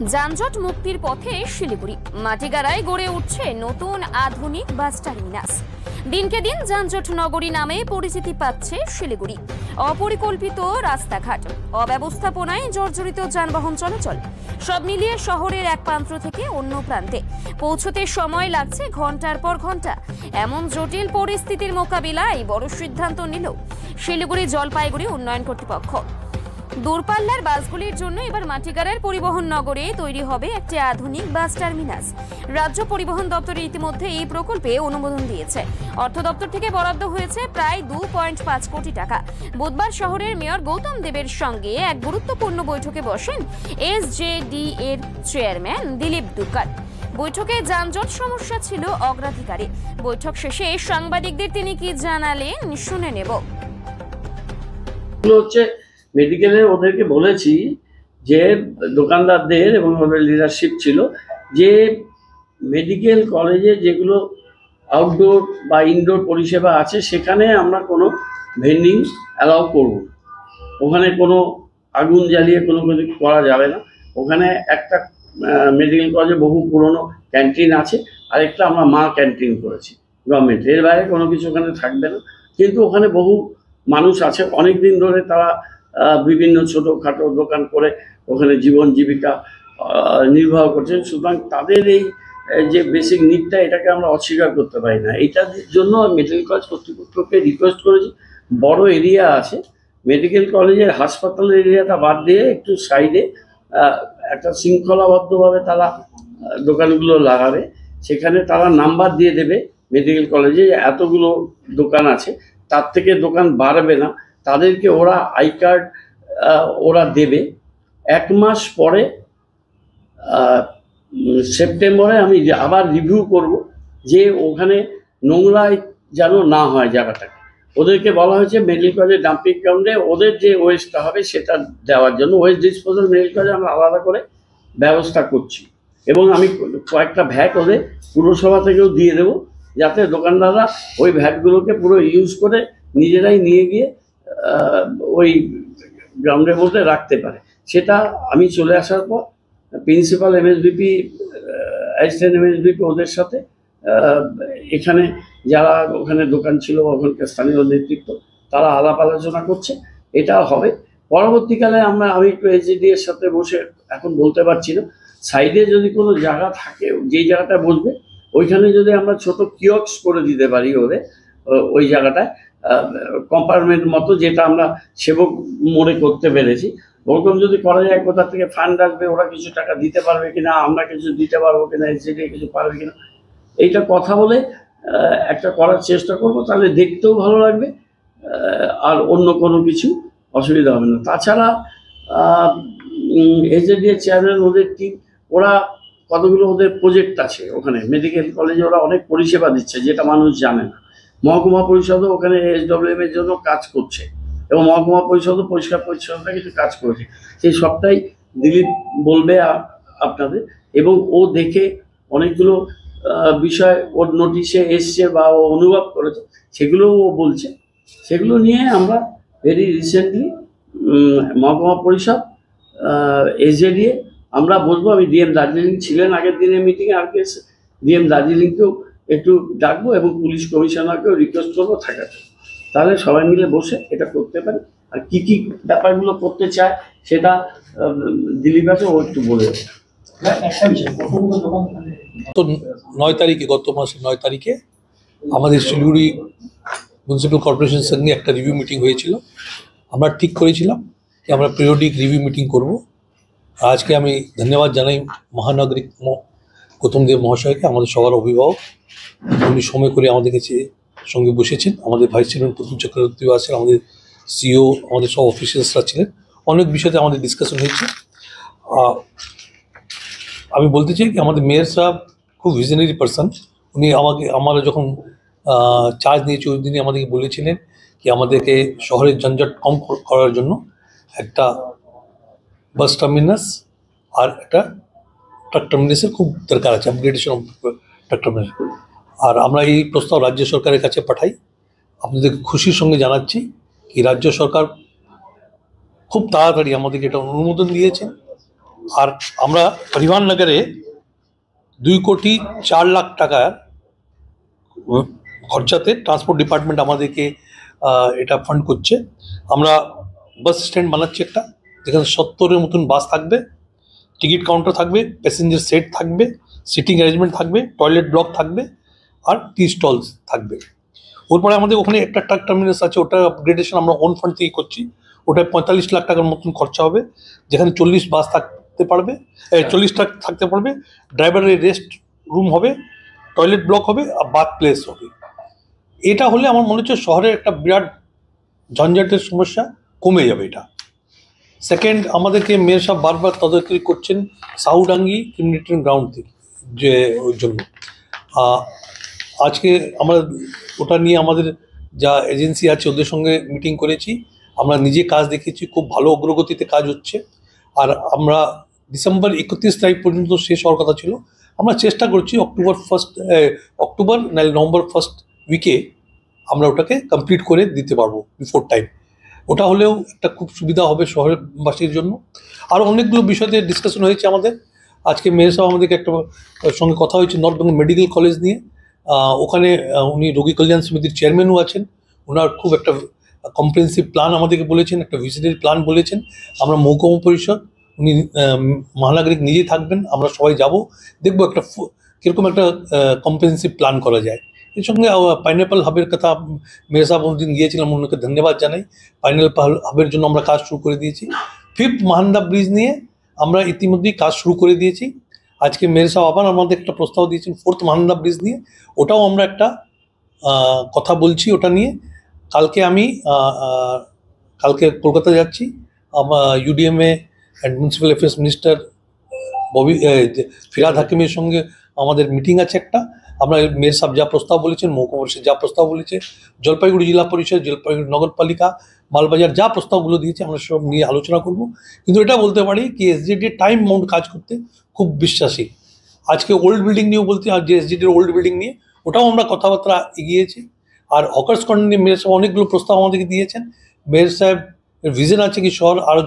যানজট মুক্তির পথে শিলিগুড়ি মাটিগাড়ায় গড়ে উঠছে নতুন আধুনিক বাস টার্মিনাস। দিনকে দিন যানজট নগরী নামে পরিচিতি পাচ্ছে শিলিগুড়ি। অপরিকল্পিত রাস্তাঘাট, অব্যবস্থাপনায় জর্জরিত যানবাহন চলাচল, সব মিলিয়ে শহরের এক প্রান্ত থেকে অন্য প্রান্তে পৌঁছতে সময় লাগছে ঘন্টার পর ঘন্টা। এমন জটিল পরিস্থিতির মোকাবিলায় বড় সিদ্ধান্ত নিল শিলিগুড়ি জলপাইগুড়ি উন্নয়ন কর্তৃপক্ষ। দূরপাল্লার বাসগুলির জন্য এবার মাটিগাড়ার পরিবহন নগরে তৈরি হবে একটি আধুনিক বাস টার্মিনাস। রাজ্য পরিবহন দপ্তর ইতিমধ্যে এই প্রকল্পে অনুমোদন দিয়েছে। অর্থ দপ্তর থেকে বরাদ্দ হয়েছে প্রায় 2.5 কোটি টাকা। বুধবার শহরের মেয়র গৌতম দেবের সঙ্গে এক গুরুত্বপূর্ণ বৈঠকে বসেন এসজেডি এর চেয়ারম্যান দিলীপ দুকার। বৈঠকে যানজট সমস্যা ছিল অগ্রাধিকারে। বৈঠক শেষে সাংবাদিকদের তিনি কি জানালেন শুনে নেব। মেডিকেলের ওদেরকে বলেছি যে দোকানদারদের এবং ওদের লিডারশিপ ছিল যে মেডিকেল কলেজে যেগুলো আউটডোর বা ইনডোর পরিষেবা আছে সেখানে আমরা কোনো ভেন্ডিং অ্যালাউ করব না। ওখানে কোনো আগুন জ্বালিয়ে কোনো কিছু করা যাবে না। ওখানে একটা মেডিকেল কলেজে বহু পুরনো ক্যান্টিন আছে, আরেকটা আমরা মা ক্যান্টিন করেছি গভর্নমেন্ট, এর বাইরে কোনো কিছু ওখানে থাকবে না। কিন্তু ওখানে বহু মানুষ আছে, অনেক দিন ধরে তারা বিভিন্ন ছোটোখাটো দোকান করে ওখানে জীবন জীবিকা নির্বাহ করছেন। সুতরাং তাদের এই যে বেসিক নিডটা, এটাকে আমরা অস্বীকার করতে পারি না। এইটার জন্য মেডিকেল কলেজ কর্তৃপক্ষকে রিকোয়েস্ট করেছি, বড় এরিয়া আছে, মেডিকেল কলেজের হাসপাতালের এরিয়াটা বাদ দিয়ে একটু সাইডে একটা শৃঙ্খলাবদ্ধভাবে তারা দোকানগুলো লাগাবে। সেখানে তারা নাম্বার দিয়ে দেবে মেডিকেল কলেজে এতগুলো দোকান আছে, তার থেকে দোকান বাড়বে না। তাদেরকে ওরা আই কার্ড ওরা দেবে। 1 মাস পরে সেপ্টেম্বরে আমি আবার রিভিউ করব যে ওখানে নোংরায় যেন না হয় জায়গাটাকে। ওদেরকে বলা হয়েছে মেডিকেল কলেজের ডাম্পিং গ্রাউন্ডে ওদের যে ওয়েস্টটা হবে সেটা দেওয়ার জন্য ওয়েস্ট ডিসপোজাল মেডিকেল কলেজে আমরা আলাদা করে ব্যবস্থা করছি। এবং আমি কয়েকটা ভ্যাট ওদের পুরসভা থেকেও দিয়ে দেবো, যাতে দোকানদাররা ওই ভ্যাটগুলোকে পুরো ইউজ করে নিজেরাই নিয়ে গিয়ে ওই গ্রাউন্ডের মধ্যে রাখতে পারে। সেটা আমি চলে আসার পর প্রিন্সিপাল এমএসবিপি, অ্যাসিস্ট্যান্ট এমএসবিপি ওদের সাথে এখানে যারা ওখানে দোকান ছিল ওখানকার স্থানীয় নেতৃত্ব তারা আলাপ আলোচনা করছে। এটা হবে পরবর্তীকালে। আমি একটু এসজিডি এর সাথে বসে এখন বলতে পারছি না, সাইডে যদি কোনো জায়গা থাকে যেই জায়গাটা বসবে ওইখানে যদি আমরা ছোট কিয়স্ক করে দিতে পারি ওদের ওই জায়গাটায় কম্পার্টমেন্ট মতো, যেটা আমরা সেবক মোড়ে করতে পেরেছি, ওরকম যদি করা যায় কোথা থেকে ফান্ড আসবে, ওরা কিছু টাকা দিতে পারবে কিনা, আমরা কিছু দিতে পারবো কিনা, এসজিডি কিছু পারবে কিনা, এইটা কথা বলে একটা করার চেষ্টা করব। তাহলে দেখতেও ভালো লাগবে আর অন্য কোনো কিছু অসুবিধা হবে না। তাছাড়া এসজেডি এর চেয়ারম্যান ওদের টিম, ওরা কতগুলো ওদের প্রজেক্ট আছে ওখানে মেডিকেল কলেজে, ওরা অনেক পরিষেবা দিচ্ছে যেটা মানুষ জানে না। মহকুমা পরিষদও ওখানে এসডব্লিউএম এর জন্য কাজ করছে এবং মহকুমা পরিষদও পরিষ্কার পরিচ্ছন্নতা কিছু কাজ করেছে। সেই সবটাই দিলীপ বলবে আপনাদের, এবং ও দেখে অনেকগুলো বিষয় ওর নোটিশে এসছে বা ও অনুভব করেছে, সেগুলোও ও বলছে। সেগুলো নিয়ে আমরা ভেরি রিসেন্টলি মহকুমা পরিষদ এসজেডি আমরা বসবো। আমি ডিএম দার্জিলিং ছিলেন আগের দিনে মিটিংয়ে, আর কে ডিএম দার্জিলিংকেও একটু ডাকবো এবং পুলিশ কমিশনারকেও রিকোয়েস্ট করবো থাকার। তাহলে সবাই মিলে বসে এটা করতে পারি। আর কি কি ব্যাপারগুলো করতে চায় সেটা দিলীপ আছে, ও একটু বলে দেবে। তো 9 তারিখে, গত মাসের 9 তারিখে আমাদের শিলিগুড়ি মিউনিসিপ্যাল কর্পোরেশনের সঙ্গে একটা রিভিউ মিটিং হয়েছিল। আমরা ঠিক করেছিলাম যে আমরা পিরিয়ডিক রিভিউ মিটিং করব। আজকে আমি ধন্যবাদ জানাই মহানাগরিক গৌতম দেব মহাশয়কে, আমাদের সবার অভিভাবক। উনি সময় করে আমাদের কাছে সঙ্গে বসেছেন। আমাদের ভাইস চেয়ারম্যান প্রতুল চক্রবর্তীও আছেন, আমাদের সিও, আমাদের সব অফিসিয়ালসরা ছিলেন। অনেক বিষয়তে আমাদের ডিসকাশন হয়েছে। আমি বলতে চাই কি, আমাদের মেয়র সাহেব খুব ভিশনারি পারসন। উনি আমরা যখন চার্জ নিয়েছি ওই দিনই আমাদেরকে বলেছিলেন কি আমাদেরকে শহরের যানজট কম করার জন্য একটা বাস টার্মিনাস আর একটা ট্রাক টার্মিনাসের খুব দরকার আছে, আপগ্রেডেশন অফ ট্রাক টার্মিনাস। আর আমরা এই প্রস্তাব রাজ্য সরকারের কাছে পাঠাই। আপনাদের খুশির সঙ্গে জানাচ্ছি কি রাজ্য সরকার খুব তাড়াতাড়ি আমাদেরকে এটা অনুমোদন দিয়েছেন আর আমরা পরিবহন নগরে 2,04,00,000 টাকার খরচাতে ট্রান্সপোর্ট ডিপার্টমেন্ট আমাদেরকে এটা ফান্ড করছে। আমরা বাস স্ট্যান্ড বানাচ্ছি একটা, যেখানে 70-এর মতন বাস থাকবে, টিকিট কাউন্টার থাকবে, প্যাসেঞ্জার সেট থাকবে, সিটিং অ্যারেঞ্জমেন্ট থাকবে, টয়লেট ব্লক থাকবে, আর টি স্টলস থাকবে। ওরপরে আমাদের ওখানে একটা ট্রাক টার্মিনাস আছে, ওটা আপগ্রেডেশন আমরা ওন ফান্ড থেকে করছি। ওটা 45 লাখ টাকার মতন খরচা হবে, যেখানে 40 বাস থাকতে পারবে, 40 ট্রাক থাকতে পারবে, ড্রাইভারের রেস্ট রুম হবে, টয়লেট ব্লক হবে, আর বাথ প্লেস হবে। এটা হলে আমার মনে হচ্ছে শহরের একটা বিরাট ঝঞ্ঝাটের সমস্যা কমে যাবে। এটা সেকেন্ড, আমাদেরকে মেয়র সাহেব বারবার তদারকি করছেন সাউডাঙ্গি কমিউনিটি গ্রাউন্ড থেকে, যে ওর জন্য আজকে আমরা ওটা নিয়ে আমাদের যা এজেন্সি আছে ওদের সঙ্গে মিটিং করেছি। আমরা নিজে কাজ দেখেছি, খুব ভালো অগ্রগতিতে কাজ হচ্ছে। আর আমরা ডিসেম্বর 31 তারিখ পর্যন্ত শেষ হওয়ার কথা ছিল। আমরা চেষ্টা করছি অক্টোবর নাহলে নভেম্বর ফার্স্ট উইকে আমরা ওটাকে কমপ্লিট করে দিতে পারবো বিফোর টাইম। ওটা হলেও একটা খুব সুবিধা হবে শহরবাসীর জন্য। আরও অনেকগুলো বিষয়তে ডিসকাশন হয়েছে আমাদের। আজকে মেয়র সাহেব আমাদেরকে একটা সঙ্গে কথা হয়েছে নর্থ বেঙ্গল মেডিকেল কলেজ নিয়ে। ওখানে উনি রোগী কল্যাণ সমিতির চেয়ারম্যানও আছেন। ওনার খুব একটা কম্প্রিহেন্সিভ প্ল্যান আমাদেরকে বলেছেন, একটা ভিজিটারি প্ল্যান বলেছেন। আমরা মহকুমা পরিষদ, উনি মহানাগরিক নিজেই থাকবেন, আমরা সবাই যাব, দেখবো একটা কীরকম একটা কম্প্রিহেন্সিভ প্ল্যান করা যায়। এর সঙ্গে পাইনঅ্যাপল হাবের কথা মেয়র সাহেব দিন গিয়েছিলাম, ওনাকে ধন্যবাদ জানাই। পাইনঅ্যাপল হাবের জন্য আমরা কাজ শুরু করে দিয়েছি। 5th মাহানদা ব্রিজ নিয়ে আমরা ইতিমধ্যেই কাজ শুরু করে দিয়েছি। আজকে মেয়র সাহেব আবার আমাদের একটা প্রস্তাব দিয়েছেন 4th মাহানদা ব্রিজ নিয়ে, ওটাও আমরা একটা কথা বলছি ওটা নিয়ে। কালকে কলকাতা যাচ্ছি। UDMA and municipal affairs minister Firhad হাকিমের সঙ্গে আমাদের মিটিং আছে একটা। আমরা মেয়র সাহেব যা প্রস্তাব বলেছেন, মহকুমা পরিষদ যা প্রস্তাব বলেছে, জলপাইগুড়ি জেলা পরিষদ, জলপাইগুড়ি নগরপালিকা, মালবাজার যা প্রস্তাবগুলো দিয়েছে আমরা সব নিয়ে আলোচনা করব। কিন্তু এটা বলতে পারি কি এসডিডি টাইম বাউন্ড কাজ করতে খুব বিশ্বাসী। আজকে ওল্ড বিল্ডিং নিয়েও বলতে, আর যে এসডিডির ওল্ড বিল্ডিং নিয়ে ওটাও আমরা কথাবার্তা এগিয়েছি। আর হকার্স কর্নার নিয়ে মেয়র সাহেব অনেকগুলো প্রস্তাব আমাদেরকে দিয়েছেন। মেয়র সাহেব ভিশন আছে কি শহর আরও